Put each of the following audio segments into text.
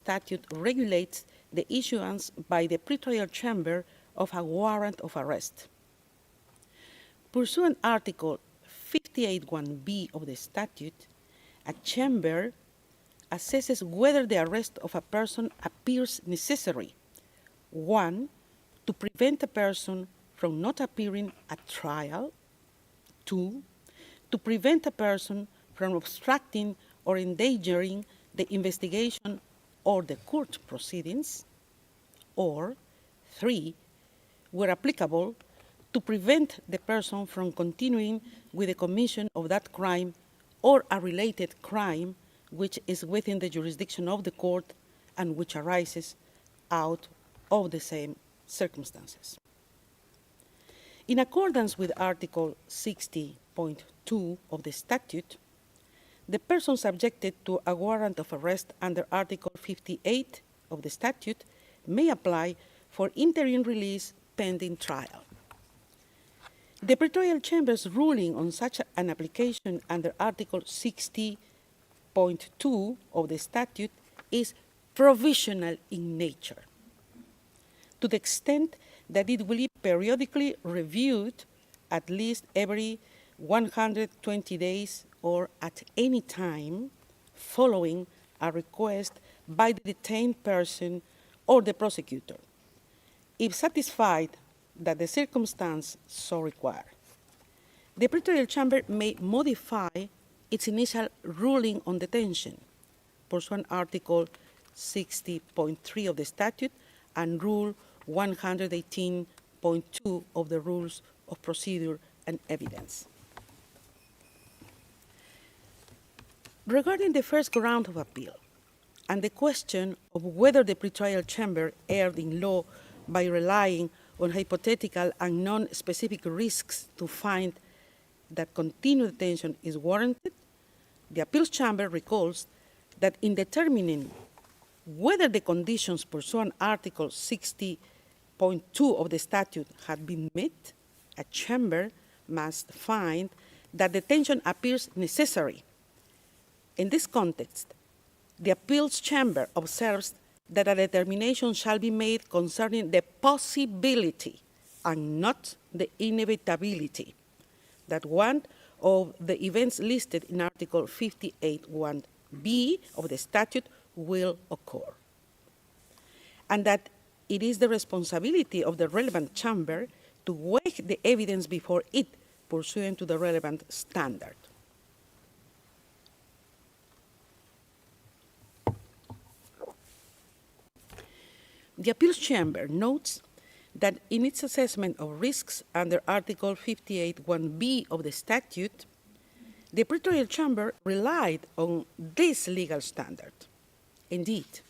statute regulates the issuance by the pretrial chamber of a warrant of arrest. Pursuant Article 58(1)b of the statute, a chamber assesses whether the arrest of a person appears necessary. 1, to prevent a person from not appearing at trial. 2, to prevent a person from obstructing or endangering the investigation or the court proceedings. Or 3, where applicable, to prevent the person from continuing with the commission of that crime or a related crime which is within the jurisdiction of the court and which arises out of the same circumstances. In accordance with Article 60.2 of the statute, the person subjected to a warrant of arrest under Article 58 of the statute may apply for interim release pending trial. The pretrial chamber's ruling on such an application under Article 60.2 of the statute is provisional in nature, to the extent that it will be periodically reviewed at least every 120 days or at any time following a request by the detained person or the prosecutor, if satisfied that the circumstance so require. The pretrial chamber may modify its initial ruling on detention, pursuant Article 60.3 of the statute and Rule 118.2 of the Rules of Procedure and Evidence. Regarding the first ground of appeal and the question of whether the pretrial chamber erred in law by relying on hypothetical and non-specific risks to find that continued detention is warranted, the appeals chamber recalls that in determining whether the conditions pursuant Article 60.2 of the statute had been met, a chamber must find that detention appears necessary. In this context, the appeals chamber observes that a determination shall be made concerning the possibility and not the inevitability that one of the events listed in Article 58(1)b of the statute will occur, and that it is the responsibility of the relevant chamber to weigh the evidence before it pursuant to the relevant standard. The appeals chamber notes that in its assessment of risks under Article 58(1)b of the statute, the pretrial chamber relied on this legal standard. Indeed,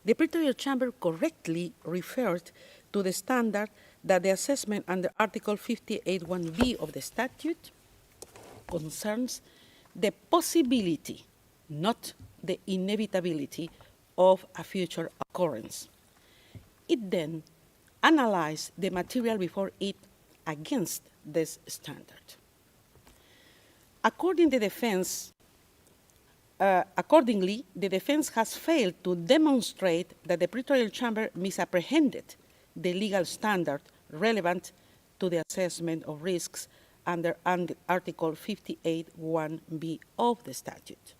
the pretrial chamber correctly referred to the standard that the assessment under Article 58(1)b of the statute concerns the possibility, not the inevitability, of a future occurrence. It then analyzed the material before it against this standard. Accordingly, the defense has failed to demonstrate that the pretrial chamber misapprehended the legal standard relevant to the assessment of risks under Article 58(1)b of the statute.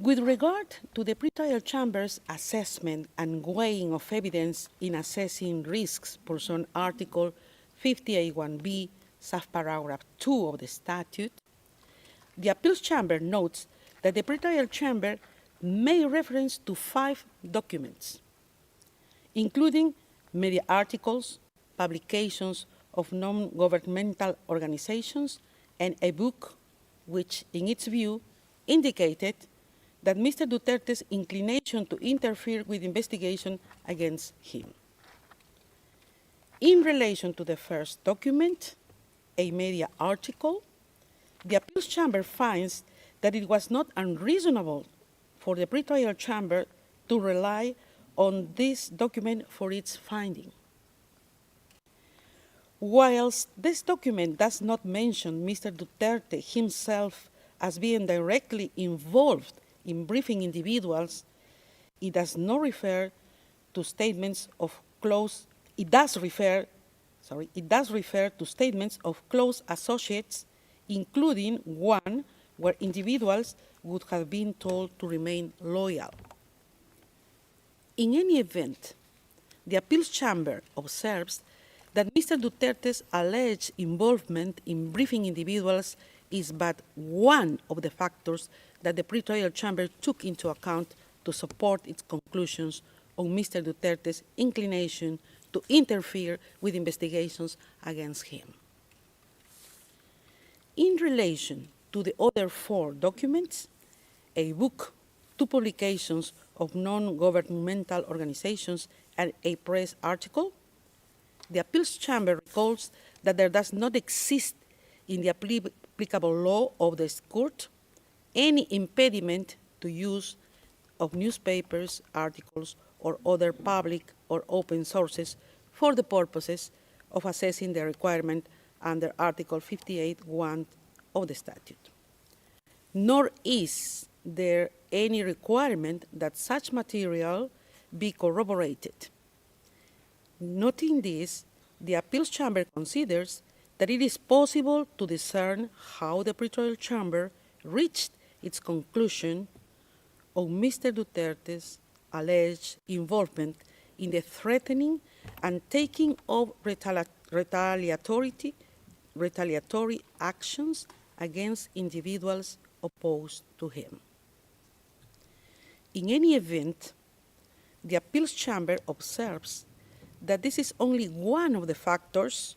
With regard to the pretrial chamber's assessment and weighing of evidence in assessing risks pursuant Article 58(1)b, subparagraph 2 of the statute, the appeals chamber notes that the pretrial chamber made reference to 5 documents, including media articles, publications of non-governmental organizations, and a book which, in its view, indicated that Mr. Duterte's inclination to interfere with investigation against him. In relation to the first document, a media article, the appeals chamber finds that it was not unreasonable for the pretrial chamber to rely on this document for its finding. Whilst this document does not mention Mr. Duterte himself as being directly involved in briefing individuals, it does not refer to statements of close, it does refer to statements of close associates, including one where individuals would have been told to remain loyal. In any event, the appeals chamber observes that Mr. Duterte's alleged involvement in briefing individuals is but one of the factors that the pretrial chamber took into account to support its conclusions on Mr. Duterte's inclination to interfere with investigations against him. In relation to the other 4 documents, a book, 2 publications of non-governmental organizations, and a press article, the appeals chamber recalls that there does not exist in the applicable law of the court any impediment to use of newspapers, articles, or other public or open sources for the purposes of assessing the requirement under Article 58(1) of the statute. Nor is there any requirement that such material be corroborated. Noting this, the appeals chamber considers that it is possible to discern how the pretrial chamber reached its conclusion on Mr. Duterte's alleged involvement in the threatening and taking of retaliatory actions against individuals opposed to him. In any event, the appeals chamber observes that this is only one of the factors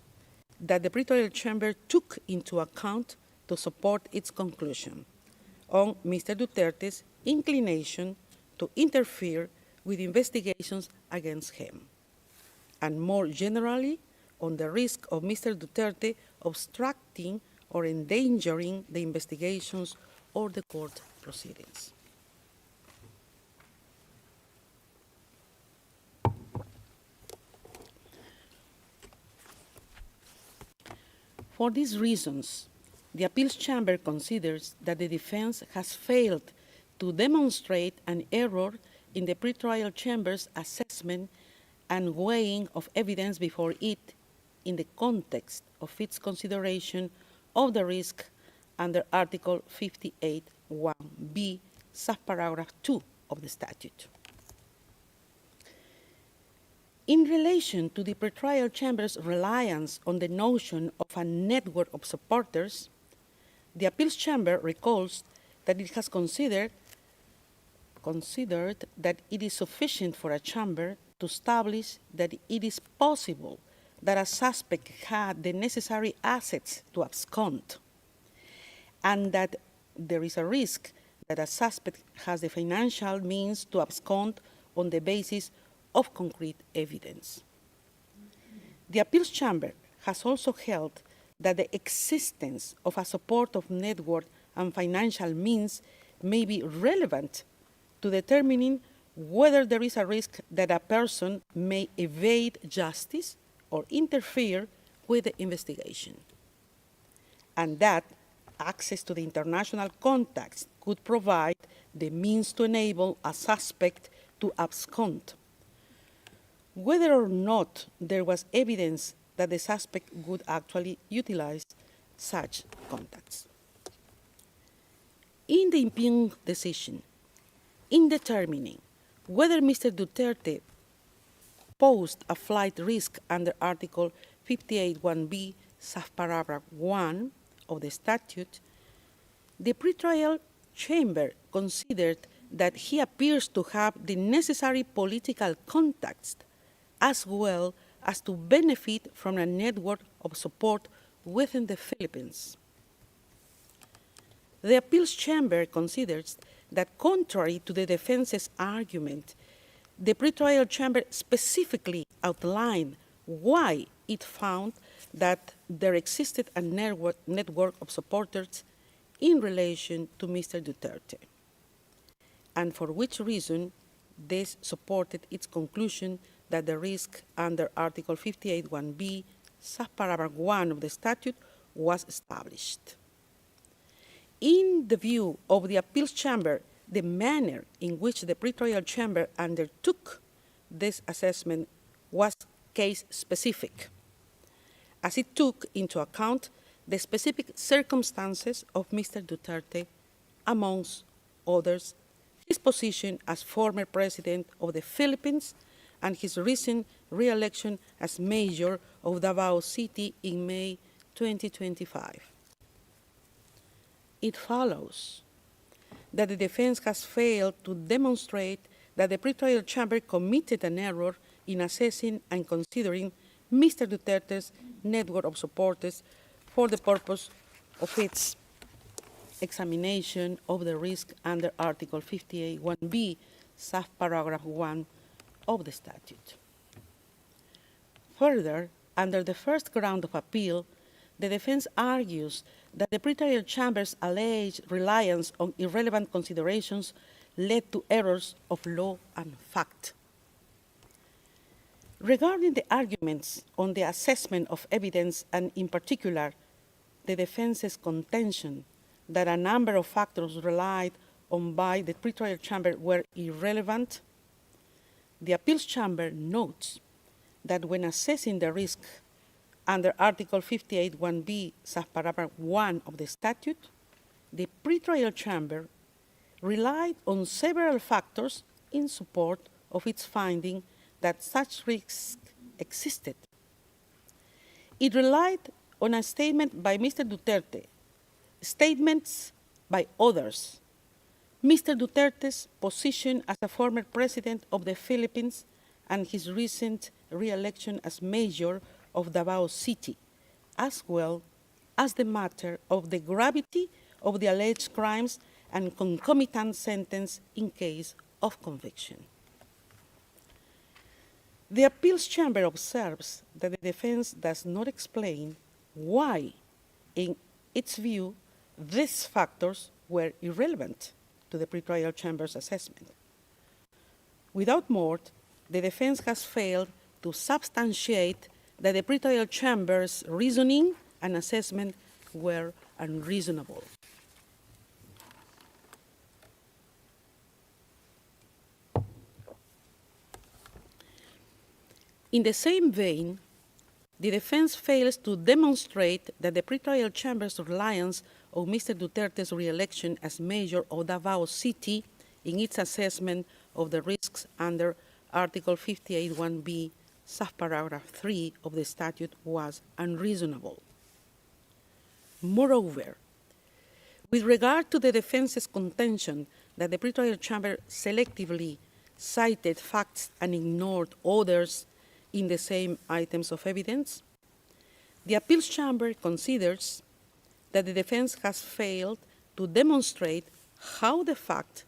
that the pretrial chamber took into account to support its conclusion on Mr. Duterte's inclination to interfere with investigations against him, and more generally on the risk of Mr. Duterte obstructing or endangering the investigations or the court proceedings. For these reasons, the appeals chamber considers that the defense has failed to demonstrate an error in the pretrial chamber's assessment and weighing of evidence before it in the context of its consideration of the risk under Article 58(1)(b), subparagraph 2 of the statute. In relation to the pretrial chamber's reliance on the notion of a network of supporters, the appeals chamber recalls that it has considered that it is sufficient for a chamber to establish that it is possible that a suspect had the necessary assets to abscond, and that there is a risk that a suspect has the financial means to abscond on the basis of concrete evidence. The appeals chamber has also held that the existence of a supportive network and financial means may be relevant to determining whether there is a risk that a person may evade justice or interfere with the investigation, and that access to the international contacts could provide the means to enable a suspect to abscond, whether or not there was evidence that the suspect would actually utilize such contacts. In the impugned decision, in determining whether Mr. Duterte posed a flight risk under Article 58(1)(b), subparagraph 1 of the statute, the pretrial chamber considered that he appears to have the necessary political contacts as well as to benefit from a network of support within the Philippines. The appeals chamber considers that contrary to the defense's argument, the pretrial chamber specifically outlined why it found that there existed a network of supporters in relation to Mr. Duterte, and for which reason this supported its conclusion that the risk under Article 58(1)(b), subparagraph 1 of the statute was established. In the view of the appeals chamber, the manner in which the pretrial chamber undertook this assessment was case-specific, as it took into account the specific circumstances of Mr. Duterte, amongst others, his position as former president of the Philippines and his recent re-election as mayor of Davao City in May 2025. It follows that the defense has failed to demonstrate that the pretrial chamber committed an error in assessing and considering Mr. Duterte's network of supporters for the purpose of its examination of the risk under Article 58(1)(b), subparagraph 1 of the statute. Further, under the first ground of appeal, the defense argues that the pretrial chamber's alleged reliance on irrelevant considerations led to errors of law and fact. Regarding the arguments on the assessment of evidence, and in particular, the defense's contention that a number of factors relied on by the pretrial chamber were irrelevant, the appeals chamber notes that when assessing the risk under Article 58(1)(b), subparagraph 1 of the statute, the pretrial chamber relied on several factors in support of its finding that such risk existed. It relied on a statement by Mr. Duterte, statements by others, Mr. Duterte's position as a former president of the Philippines and his recent re-election as mayor of Davao City, as well as the matter of the gravity of the alleged crimes and concomitant sentence in case of conviction. The appeals chamber observes that the defense does not explain why, in its view, these factors were irrelevant to the pretrial chamber's assessment. Without more, the defense has failed to substantiate that the pretrial chamber's reasoning and assessment were unreasonable. In the same vein, the defense fails to demonstrate that the pretrial chamber's reliance on Mr. Duterte's re-election as mayor of Davao City in its assessment of the risks under Article 58(1)(b), subparagraph 3 of the statute was unreasonable. Moreover, with regard to the defense's contention that the pretrial chamber selectively cited facts and ignored others in the same items of evidence, the appeals chamber considers that the defense has failed to demonstrate how the fact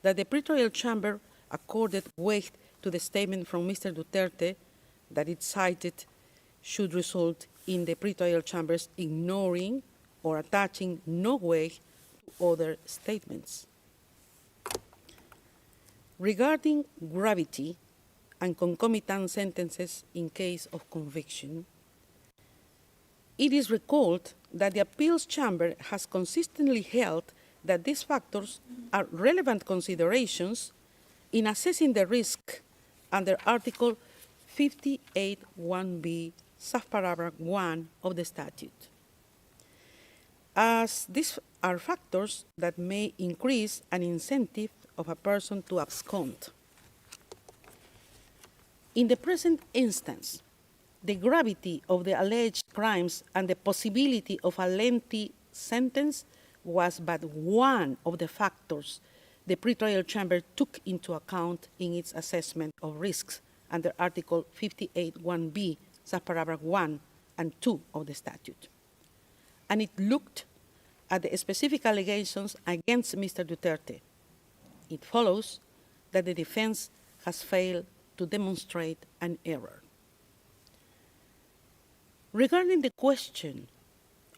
that the pretrial chamber accorded weight to the statement from Mr. Duterte that it cited should result in the pretrial chamber's ignoring or attaching no weight to other statements. Regarding gravity and concomitant sentences in case of conviction, it is recalled that the appeals chamber has consistently held that these factors are relevant considerations in assessing the risk under Article 58(1)(b), subparagraph 1 of the statute, as these are factors that may increase an incentive of a person to abscond. In the present instance, the gravity of the alleged crimes and the possibility of a lengthy sentence was but one of the factors the pretrial chamber took into account in its assessment of risks under Article 58(1)(b), subparagraph 1 and 2 of the statute. And it looked at the specific allegations against Mr. Duterte. It follows that the defense has failed to demonstrate an error. Regarding the question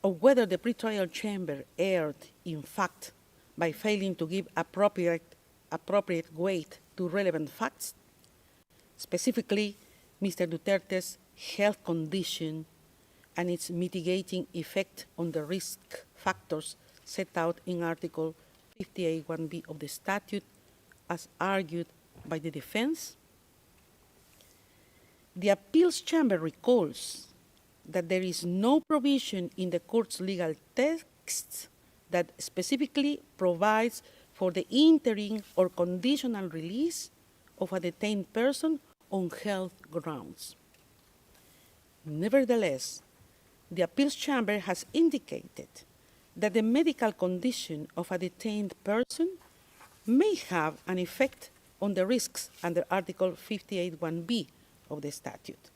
of whether the pretrial chamber erred in fact by failing to give appropriate weight to relevant facts, specifically Mr. Duterte's health condition and its mitigating effect on the risk factors set out in Article 58(1)(b) of the statute as argued by the defense. The appeals chamber recalls that there is no provision in the court's legal texts that specifically provides for the interim or conditional release of a detained person on health grounds. Nevertheless, the appeals chamber has indicated that the medical condition of a detained person may have an effect on the risks under Article 58(1)(b) of the statute,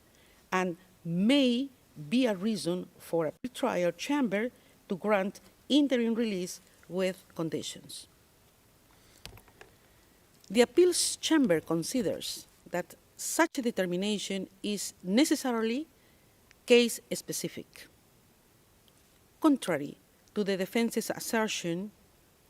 and may be a reason for a pretrial chamber to grant interim release with conditions. The appeals chamber considers that such a determination is necessarily case-specific. Contrary to the defense's assertion,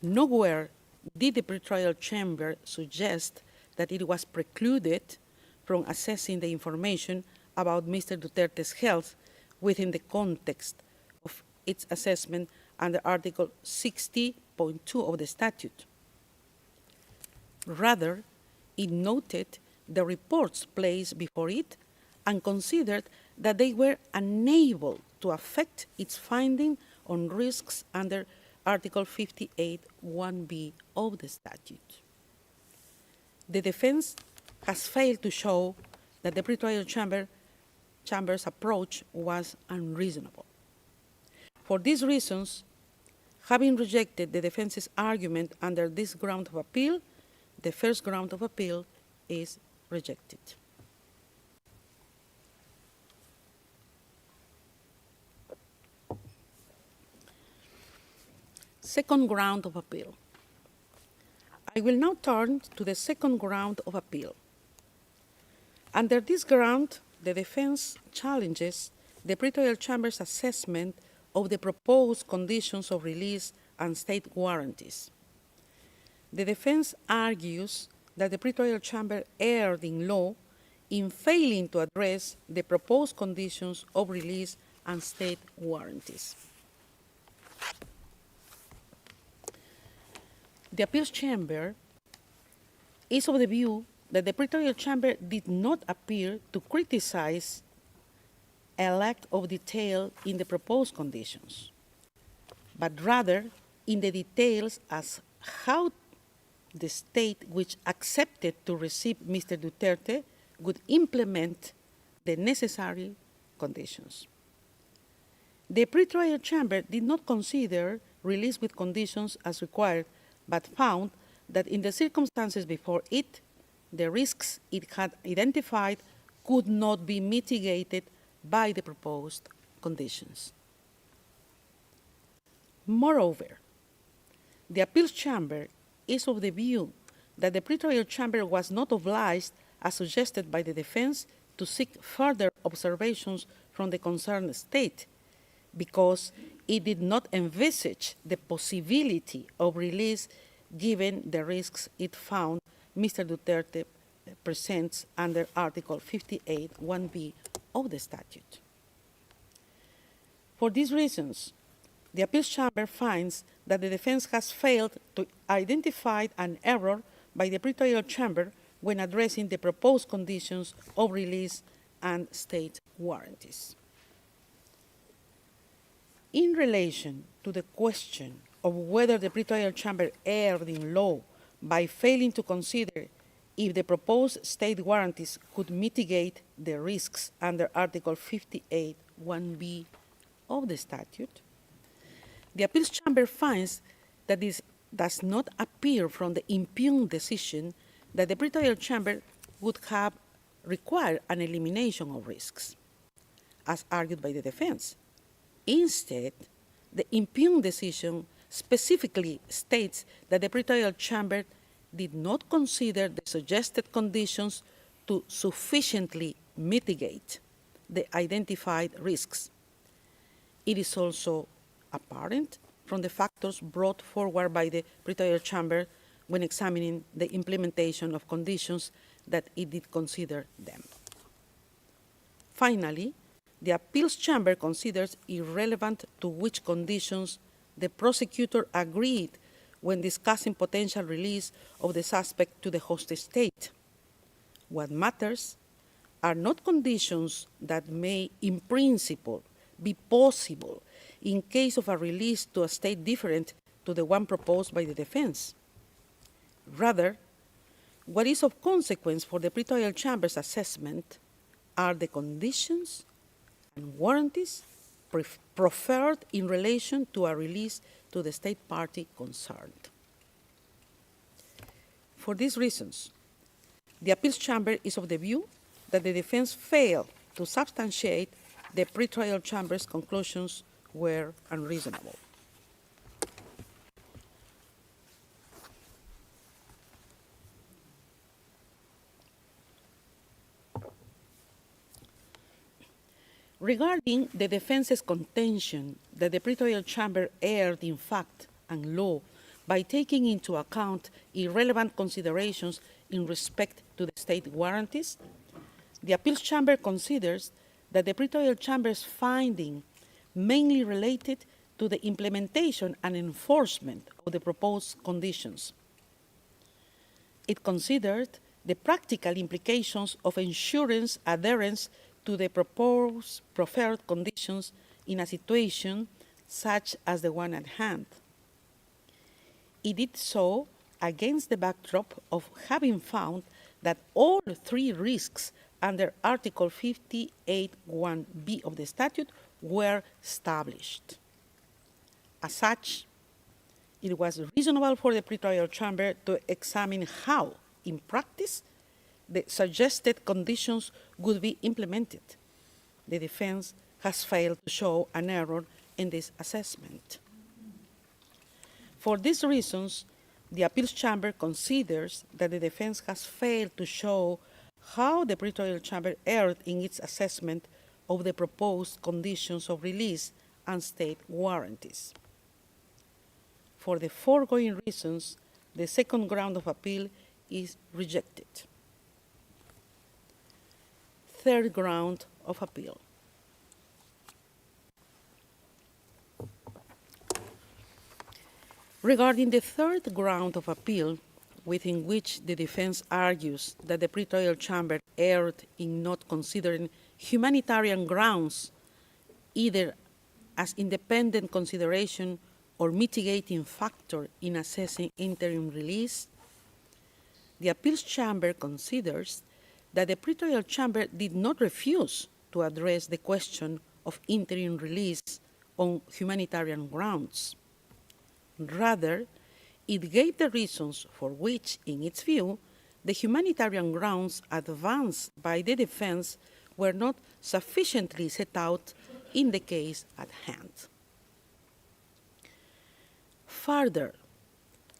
nowhere did the pretrial chamber suggest that it was precluded from assessing the information about Mr. Duterte's health within the context of its assessment under Article 60.2 of the statute. Rather, it noted the reports placed before it and considered that they were unable to affect its finding on risks under Article 58(1)(b) of the statute. The defense has failed to show that the pretrial chamber's approach was unreasonable. For these reasons, having rejected the defense's argument under this ground of appeal, the first ground of appeal is rejected. Second ground of appeal. I will now turn to the second ground of appeal. Under this ground, the defense challenges the pretrial chamber's assessment of the proposed conditions of release and state warranties. The defense argues that the pretrial chamber erred in law in failing to address the proposed conditions of release and state warranties. The appeals chamber is of the view that the pretrial chamber did not appear to criticize a lack of detail in the proposed conditions, but rather in the details as how the state which accepted to receive Mr. Duterte would implement the necessary conditions. The pretrial chamber did not consider release with conditions as required, but found that in the circumstances before it, the risks it had identified could not be mitigated by the proposed conditions. Moreover, the appeals chamber is of the view that the pretrial chamber was not obliged, as suggested by the defense, to seek further observations from the concerned state, because it did not envisage the possibility of release given the risks it found Mr. Duterte presents under Article 58(1)(b) of the statute. For these reasons, the appeals chamber finds that the defense has failed to identify an error by the pretrial chamber when addressing the proposed conditions of release and state warranties. In relation to the question of whether the pretrial chamber erred in law by failing to consider if the proposed state warranties could mitigate the risks under Article 58(1)(b) of the statute, the appeals chamber finds that this does not appear from the impugned decision that the pretrial chamber would have required an elimination of risks, as argued by the defense. Instead, the impugned decision specifically states that the pretrial chamber did not consider the suggested conditions to sufficiently mitigate the identified risks. It is also apparent from the factors brought forward by the pretrial chamber when examining the implementation of conditions that it did consider them. Finally, the appeals chamber considers irrelevant to which conditions the prosecutor agreed when discussing potential release of the suspect to the host state. What matters are not conditions that may, in principle, be possible in case of a release to a state different to the one proposed by the defense. Rather, what is of consequence for the pretrial chamber's assessment are the conditions and warranties proffered in relation to a release to the state party concerned. For these reasons, the appeals chamber is of the view that the defense failed to substantiate the pretrial chamber's conclusions were unreasonable. Regarding the defense's contention that the pretrial chamber erred in fact and law by taking into account irrelevant considerations in respect to the state warranties, the appeals chamber considers that the pretrial chamber's finding mainly related to the implementation and enforcement of the proposed conditions. It considered the practical implications of ensuring adherence to the proposed proffered conditions in a situation such as the one at hand. It did so against the backdrop of having found that all three risks under Article 58(1)(b) of the statute were established. As such, it was reasonable for the pretrial chamber to examine how, in practice, the suggested conditions would be implemented. The defense has failed to show an error in this assessment. For these reasons, the appeals chamber considers that the defense has failed to show how the pretrial chamber erred in its assessment of the proposed conditions of release and state warranties. For the foregoing reasons, the second ground of appeal is rejected. Third ground of appeal. Regarding the third ground of appeal, within which the defense argues that the pretrial chamber erred in not considering humanitarian grounds either as independent consideration or mitigating factor in assessing interim release, the appeals chamber considers that the pretrial chamber did not refuse to address the question of interim release on humanitarian grounds. Rather, it gave the reasons for which, in its view, the humanitarian grounds advanced by the defense were not sufficiently set out in the case at hand. Further,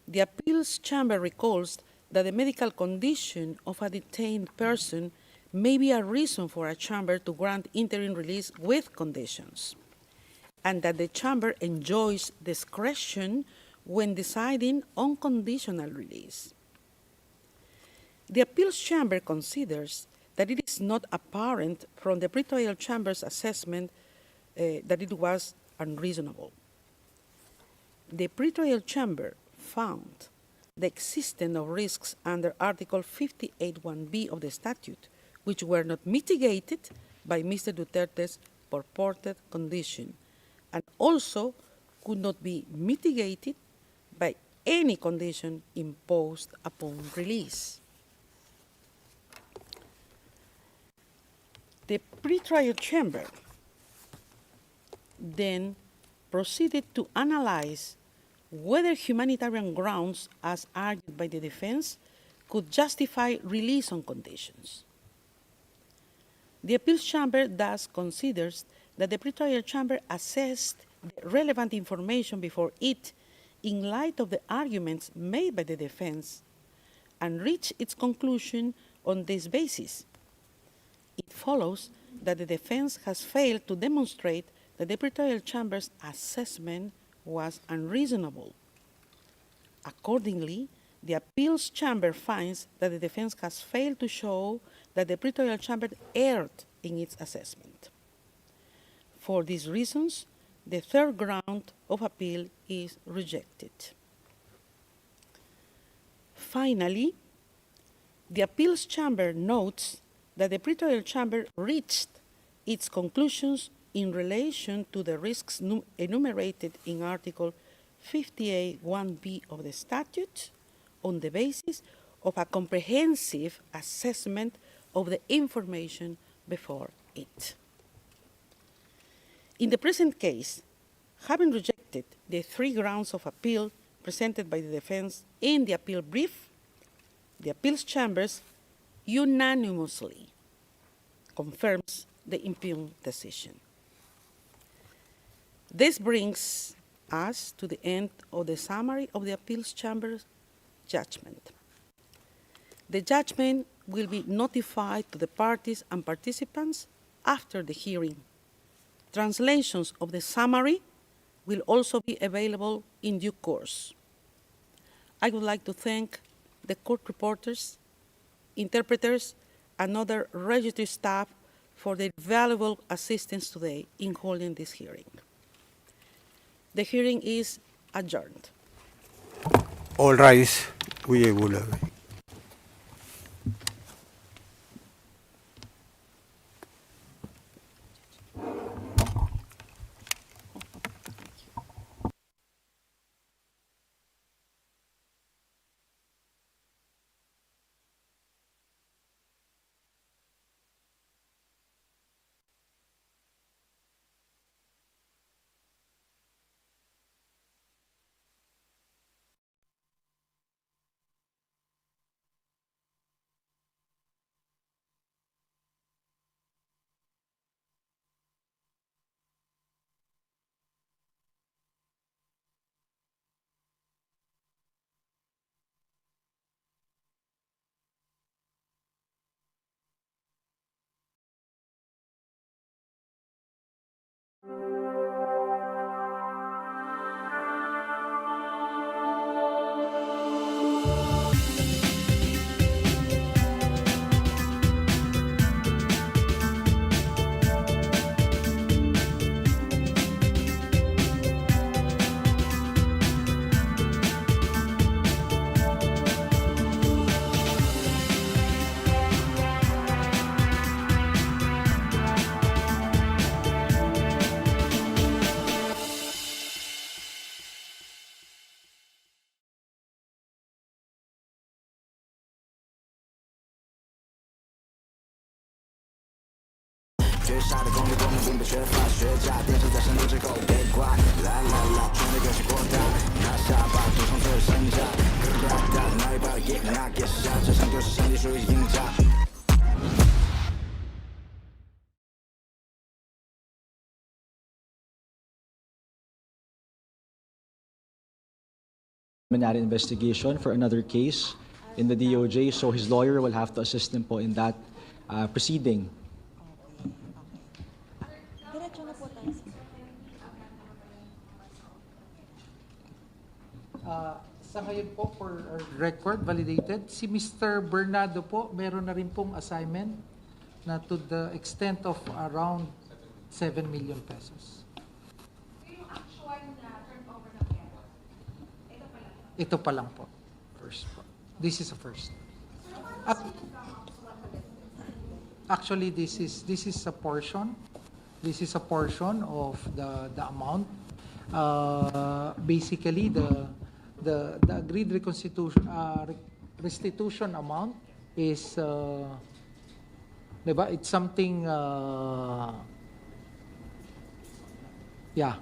the appeals chamber recalls that the medical condition of a detained person may be a reason for a chamber to grant interim release with conditions, and that the chamber enjoys discretion when deciding on conditional release. The appeals chamber considers that it is not apparent from the pretrial chamber's assessment that it was unreasonable. The pretrial chamber found the existence of risks under Article 58(1)(b) of the statute, which were not mitigated by Mr. Duterte's purported condition, and also could not be mitigated by any condition imposed upon release. The pretrial chamber then proceeded to analyze whether humanitarian grounds, as argued by the defense, could justify release on conditions. The appeals chamber thus considers that the pretrial chamber assessed the relevant information before it in light of the arguments made by the defense and reached its conclusion on this basis. It follows that the defense has failed to demonstrate that the pretrial chamber's assessment was unreasonable. Accordingly, the appeals chamber finds that the defense has failed to show that the pretrial chamber erred in its assessment. For these reasons, the third ground of appeal is rejected. Finally, the appeals chamber notes that the pretrial chamber reached its conclusions in relation to the risks enumerated in Article 58(1)(b) of the statute on the basis of a comprehensive assessment of the information before it. In the present case, having rejected the 3 grounds of appeal presented by the defense in the appeal brief, the appeals chambers unanimously confirms the impugned decision. This brings us to the end of the summary of the appeals chamber's judgment. The judgment will be notified to the parties and participants after the hearing. Translations of the summary will also be available in due course. I would like to thank the court reporters, interpreters, and other registry staff for their valuable assistance today in holding this hearing. The hearing is adjourned. All rise. We will.绝杀的攻略，功能并不缺乏，学渣电视在上路之后别挂，来来来，全力更新扩大，拿下吧，主冲最有身价，哒哒，拿一把也拿get下，这场就是胜利属于赢家。Humanitarian investigation for another case in the DOJ, so his lawyer will have to assist him po in that proceeding. Sa ngayon po, for record, validated, si Mr. Bernardo po, meron na rin pong assignment na to the extent of around 7 million pesos. Yung actual na turnover na pera, Ito pa lang po. First po. This is a first. Actually, this is a portion. This is a portion of the amount. Basically, the agreed restitution amount is, diba? It's something, yeah,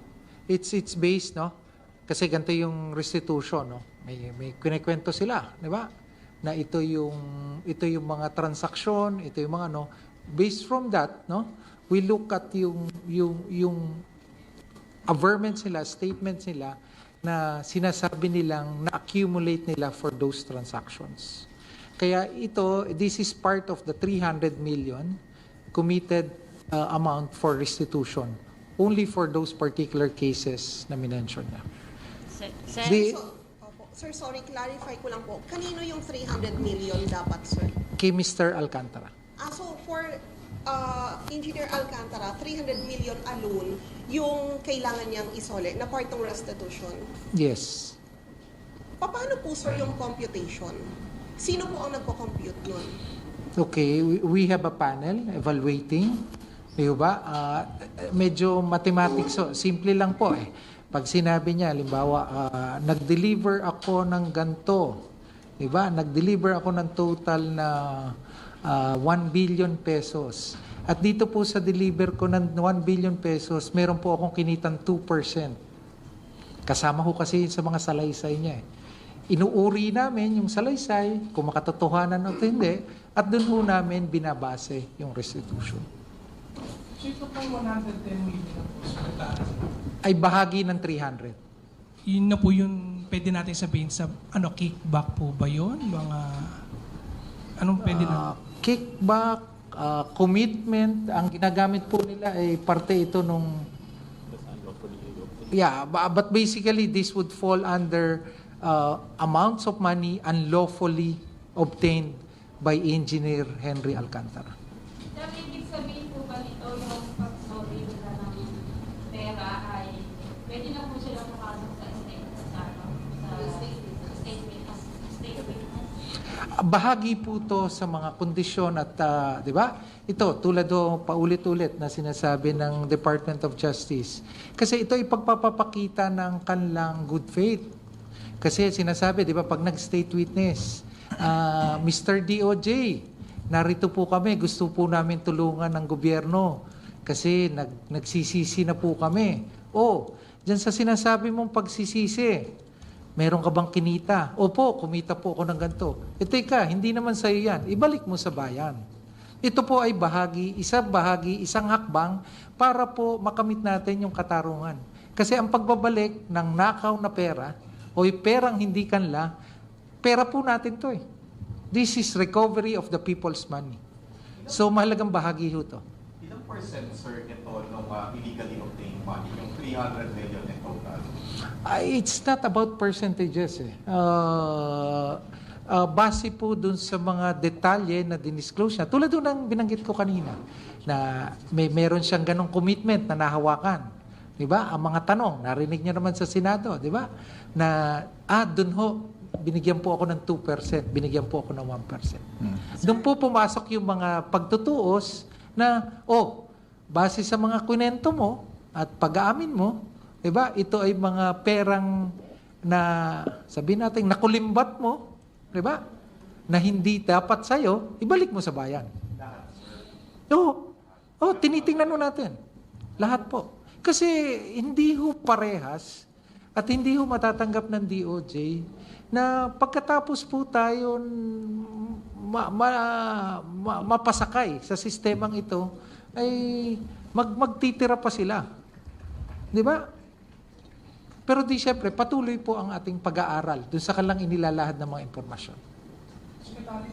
it's based, no? Kasi ganito yung restitution, no? May kinikwento sila, diba? Na ito yung mga transaksyon, ito yung mga, no? Based from that, no? We look at yung averments nila, statements nila, na sinasabi nilang na-accumulate nila for those transactions. Kaya this is part of the 300 million committed amount for restitution, only for those particular cases na minention niya. Sir, sorry, clarify ko lang po. Kanino yung 300 million dapat, sir? Kay Mr. Alcantara. So for Engineer Alcantara, 300 million alone yung kailangan niyang isole na part ng restitution? Yes. Paano po, sir, yung computation? Sino po ang nagko-compute nun? Okay, we have a panel evaluating. Di ba? Medyo mathematics, so simple lang po eh. Pag sinabi niya, halimbawa, nag-deliver ako ng ganito, di ba? Nag-deliver ako ng total na 1 billion pesos. At dito po sa deliver ko ng 1 billion pesos, meron po akong kinitang 2%. Kasama ko kasi sa mga salaysay niya eh. Inuuri namin yung salaysay, kung makatotohanan o hindi, at doon po namin binabase yung restitution. So ito pong 110 million na po, Secretary, Ay bahagi ng 300. yun na po yung pwede natin sabihin sa kickback po ba yun? Mga anong pwede na? Kickback, commitment, ang ginagamit po nila ay parte ito nung... Yeah, but basically this would fall under amounts of money unlawfully obtained by Engineer Henry Alcantara. Ibig sabihin po ba nito yung pag-sorry nila ng pera ay pwede na po sila pumasok sa statement? Bahagi po to sa mga kondisyon at, di ba? Ito, tulad do paulit-ulit na sinasabi ng Department of Justice. Kasi ito ipagpapakita ng kanilang good faith. Kasi sinasabi, di ba, pag nag-state witness, Mr. DOJ, narito po kami, gusto po namin tulungan ng gobyerno kasi nagsisisi na po kami. Diyan sa sinasabi mong pagsisisi, meron ka bang kinita? Opo, kumita po ako ng ganito. Teka, hindi naman sa'yo yan. Ibalik mo sa bayan. Ito po ay isang hakbang para po makamit natin yung katarungan. Kasi ang pagbabalik ng nakaw na pera o yung perang hindi kanla, pera po natin to eh. This is recovery of the people's money. So, mahalagang bahagi ho to. Ilang percent, sir, ito ng illegally obtained money, yung 300 million in total? It's not about percentages eh. Base po dun sa mga detalye na dinisclose niya. Tulad doon ang binanggit ko kanina, na meron siyang ganong commitment na nahawakan. Di ba? Ang mga tanong, narinig niya naman sa Senado, di ba? Na, dun ho, binigyan po ako ng 2%, binigyan po ako ng 1%. Doon po pumasok yung mga pagtutuos na, base sa mga kwento mo at pag-aamin mo, diba, ito ay mga perang na, sabihin natin, nakulimbat mo, diba, na hindi dapat sa'yo, ibalik mo sa bayan. Tinitingnan mo natin. Lahat po. Kasi hindi ho parehas at hindi ho matatanggap ng DOJ na pagkatapos po tayo mapasakay sa sistemang ito, ay magtitira pa sila. Di ba? Pero siyempre, patuloy po ang ating pag-aaral doon sa kanilang inilalahad ng mga impormasyon.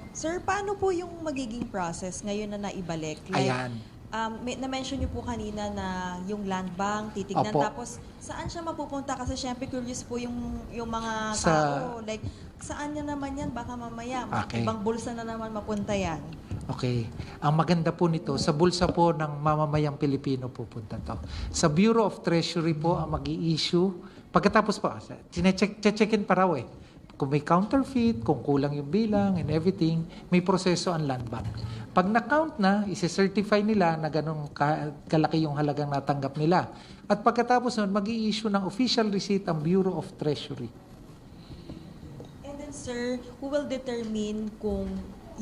Sir, paano po yung magiging process ngayon na naibalik? Ayan. Na-mention niyo po kanina na yung land bank, titignan. Opo. Tapos, saan siya mapupunta? Kasi syempre curious po yung mga Sa- tao. Like, saan niya naman yan? Baka mamaya, Okay. ibang bulsa na naman mapunta yan. Okay. Ang maganda po nito, sa bulsa po ng mamamayang Pilipino pupunta to. Sa Bureau of Treasury po ang mag-i-issue. Pagkatapos po, checkin pa raw eh. Kung may counterfeit, kung kulang yung bilang and everything, may proseso ang land bank. Pag na-count na, isi-certify nila na ganun kalaki yung halagang natanggap nila. At pagkatapos nun, mag-i-issue ng official receipt ang Bureau of Treasury. And then, sir, who will determine kung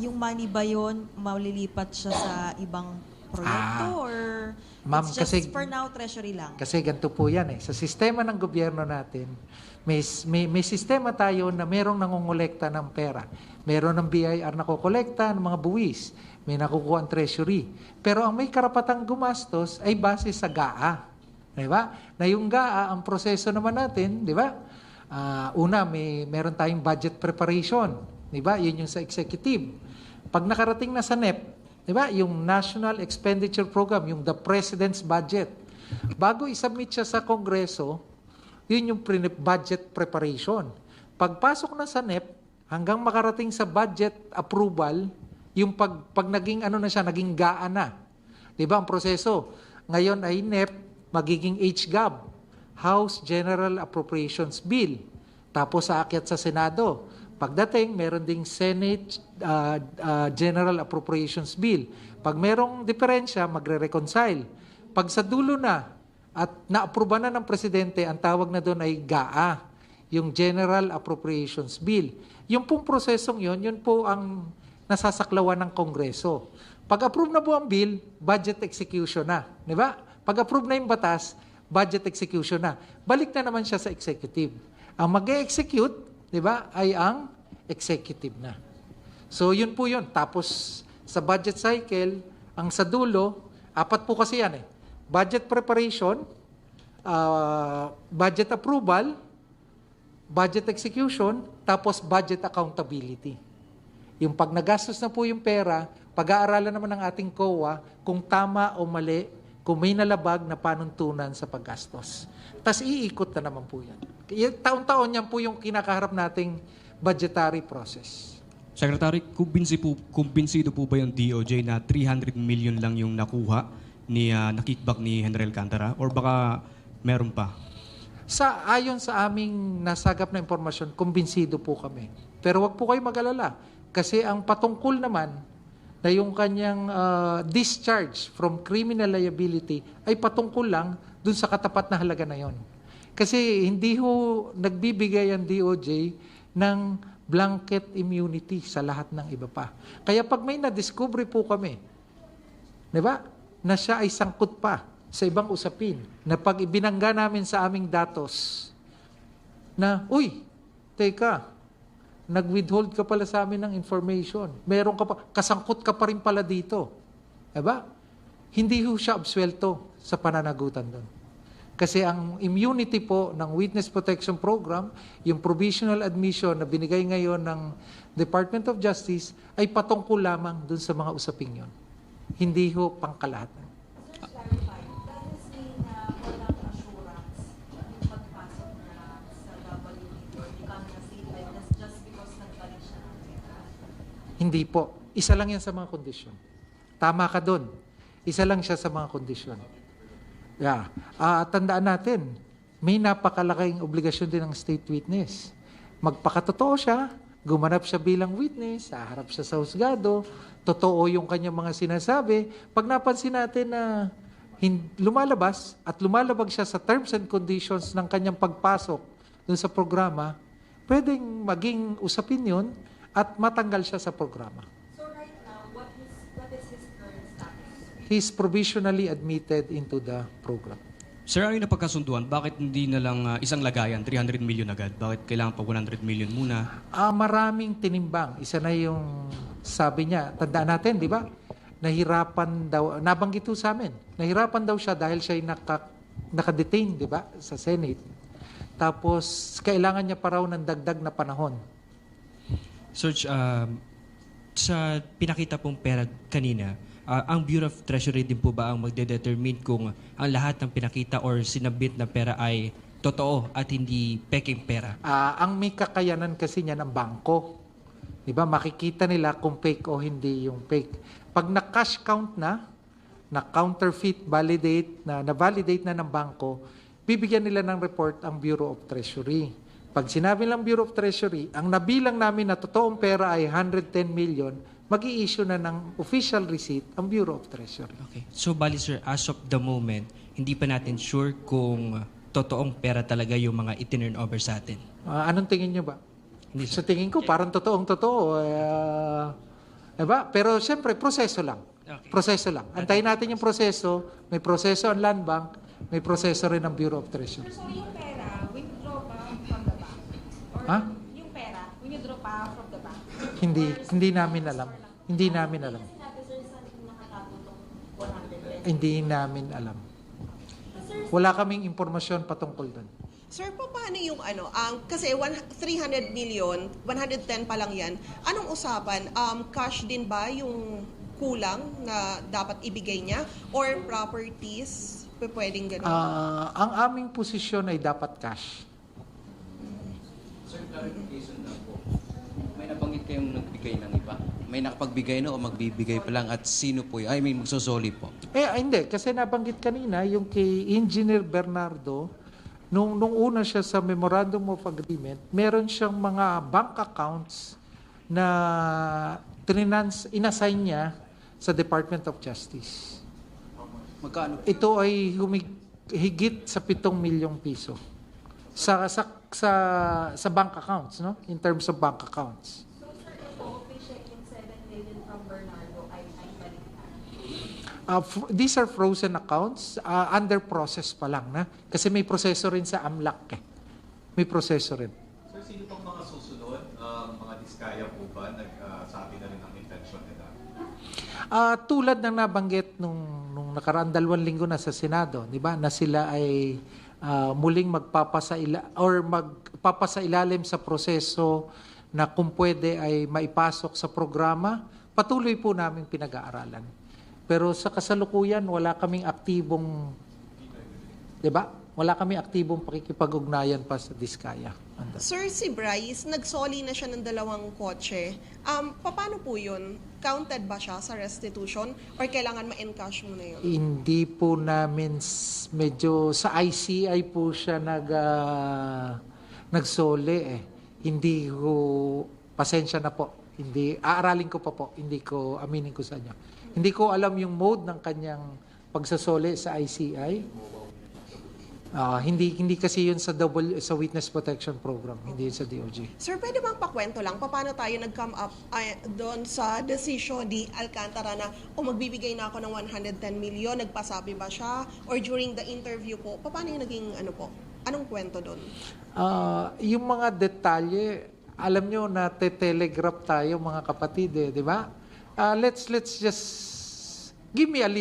yung money ba yun, malilipat siya sa ibang proyekto? Or Ma'am, it's just kasi- for now, treasury lang? Kasi ganito po yan eh. Sa sistema ng gobyerno natin, may sistema tayo na merong nangongolekta ng pera. Meron ng BIR na kokolekta ng mga buwis. May nakukuha ang treasury. Pero ang may karapatang gumastos ay base sa GAA. Di ba? Na yung GAA, ang proseso naman natin, di ba? Una, meron tayong budget preparation. Di ba? Yun yung sa executive. Pag nakarating na sa NEP, di ba? Yung National Expenditure Program, yung the President's Budget. Bago isubmit siya sa Kongreso, yun yung budget preparation. Pagpasok na sa NEP, hanggang makarating sa budget approval, yung pag naging naging GAA na. Di ba ang proseso? Ngayon ay NEP, magiging HGAB, House General Appropriations Bill. Tapos aakyat sa Senado. Pagdating, meron ding Senate General Appropriations Bill. Pag merong diferensya, magre-reconcile. Pag sa dulo na at na-aproba na ng Presidente, ang tawag na doon ay GAA, yung General Appropriations Bill. Yung pong prosesong yun po ang nasasaklawan ng Kongreso. Pag approve na po ang bill, budget execution na. Di ba? Pag approve na yung batas, budget execution na. Balik na naman siya sa executive. Ang mag-execute, di ba, ay ang executive na. So, yun po yun. Tapos, sa budget cycle, ang sa dulo, 4 po kasi yan eh. Budget preparation, budget approval, budget execution, tapos budget accountability. Yung pag nagastos na po yung pera, pag-aaralan naman ng ating COA kung tama o mali, kung may nalabag na panuntunan sa paggastos. Tapos iikot na naman po yan. Taon-taon yan po yung kinakaharap nating budgetary process. Secretary, kumbinsido po ba yung DOJ na 300 million lang yung nakuha na kickback ni General Alcantara? Or baka meron pa? Ayon sa aming nasagap na impormasyon, kumbinsido po kami. Pero wag po kayo mag-alala. Kasi ang patungkol naman na yung kanyang discharge from criminal liability ay patungkol lang dun sa katapat na halaga na yon. Kasi hindi ho nagbibigay ang DOJ ng blanket immunity sa lahat ng iba pa. Kaya pag may na-discover po kami, di ba, na siya ay sangkot pa sa ibang usapin, na pag ibinangga namin sa aming datos, na, uy, teka, nag-withhold ka pala sa amin ng information. Meron ka pa, kasangkot ka pa rin pala dito. Diba? Hindi ho siya absuelto sa pananagutan doon. Kasi ang immunity po ng Witness Protection Program, yung provisional admission na binigay ngayon ng Department of Justice, ay patungkol lamang doon sa mga usaping yon. Hindi ho pangkalahatan. Hindi po. Isa lang yan sa mga kondisyon. Tama ka doon. Isa lang siya sa mga kondisyon. Yeah. Tandaan natin, may napakalaking obligasyon din ng state witness. Magpakatotoo siya, gumanap siya bilang witness, haharap siya sa husgado, totoo yung kanyang mga sinasabi. Pag napansin natin na lumalabas at lumalabag siya sa terms and conditions ng kanyang pagpasok dun sa programa, pwedeng maging usapin yun at matanggal siya sa programa. So right now, what is his current status? He's provisionally admitted into the program. Sir, ano yung napagkasunduan? Bakit hindi na lang isang lagayan, 300 million agad? Bakit kailangan pa 100 million muna? Maraming tinimbang. Isa na yung sabi niya. Tandaan natin, di ba? Nahirapan daw, nabanggit sa amin, nahirapan daw siya dahil siya nakadetain, di ba, sa Senate. Tapos, kailangan niya pa raw ng dagdag na panahon. Search, sa pinakita pong pera kanina, ang Bureau of Treasury din po ba ang magdedetermine kung ang lahat ng pinakita or sinabit na pera ay totoo at hindi peking pera? Ang may kakayanan kasi niya ng bangko. Diba? Makikita nila kung fake o hindi yung fake. Pag na-cash count na counterfeit, validate, na-validate na ng bangko, bibigyan nila ng report ang Bureau of Treasury. Pag sinabi lang Bureau of Treasury, ang nabilang namin na totoong pera ay 110 million, mag-i-issue na ng official receipt ang Bureau of Treasury. Okay. So, bali sir, as of the moment, hindi pa natin sure kung totoong pera talaga yung mga itinurn over sa atin. Anong tingin nyo ba? Hindi, sa tingin ko, parang totoong-totoo. Diba? Pero siyempre, proseso lang. Okay. Proseso lang. Antayin natin yung proseso. May proseso ang Land Bank, may proseso rin ang Bureau of Treasury. So yung pera, withdraw pa from the bank? Or yung pera, withdraw pa from the bank? Hindi namin alam. Hindi namin alam. Hindi namin alam. Wala kaming impormasyon patungkol doon. Sir, paano yung kasi 300 million, 110 pa lang yan. Anong usapan? Cash din ba yung kulang na dapat ibigay niya? Or properties? Pwedeng gano'n? Ang aming posisyon ay dapat cash. Sir, clarification lang po. May nabanggit kayong nagbigay ng iba? May nakapagbigay na o magbibigay pa lang at sino po yun? I mean, magsusoli po. Hindi. Kasi nabanggit kanina yung kay Engineer Bernardo, nung una siya sa Memorandum of Agreement, meron siyang mga bank accounts na inassign niya sa Department of Justice. Magkano? Ito ay higit sa 7 milyong piso sa bank accounts, no? In terms of bank accounts. So, sir, ito, official yung 7 million from Bernardo ay balikan. These are frozen accounts, under process pa lang, na? Kasi may proseso rin sa AMLAC eh. May proseso rin. Sir, sino pang mga susunod? Mga diskaya po ba nagsabi na rin ng intention nila? Tulad ng nabanggit nung nakaraang 2 linggo na sa Senado, di ba, na sila ay muling magpapasailalim sa proseso na kung pwede ay maipasok sa programa, patuloy po namin pinag-aaralan. Pero sa kasalukuyan, wala kaming aktibong, di ba? Wala kaming aktibong pakikipag-ugnayan pa sa Diskaya. Sir, si Bryce, nagsoli na siya ng 2 kotse. Paano po yun? Counted ba siya sa restitution or kailangan ma-encash mo na yun? Hindi po namin, medyo sa ICI po siya nagsoli eh. Hindi ko, pasensya na po. Hindi, aaralin ko pa po. Hindi ko, aminin ko sa inyo. Hindi ko alam yung mode ng kanyang pagsasoli sa ICI. Hindi kasi yun sa Witness Protection Program, hindi yun sa DOJ. Sir, pwede bang pakwento lang paano tayo nag-come up doon sa decision ni Alcantara na magbibigay na ako ng 110 million, nagpasabi ba siya? Or during the interview po, paano yung naging anong kwento doon? Yung mga detalye, alam nyo na telegraph tayo mga kapatid di ba? Let's just give me a little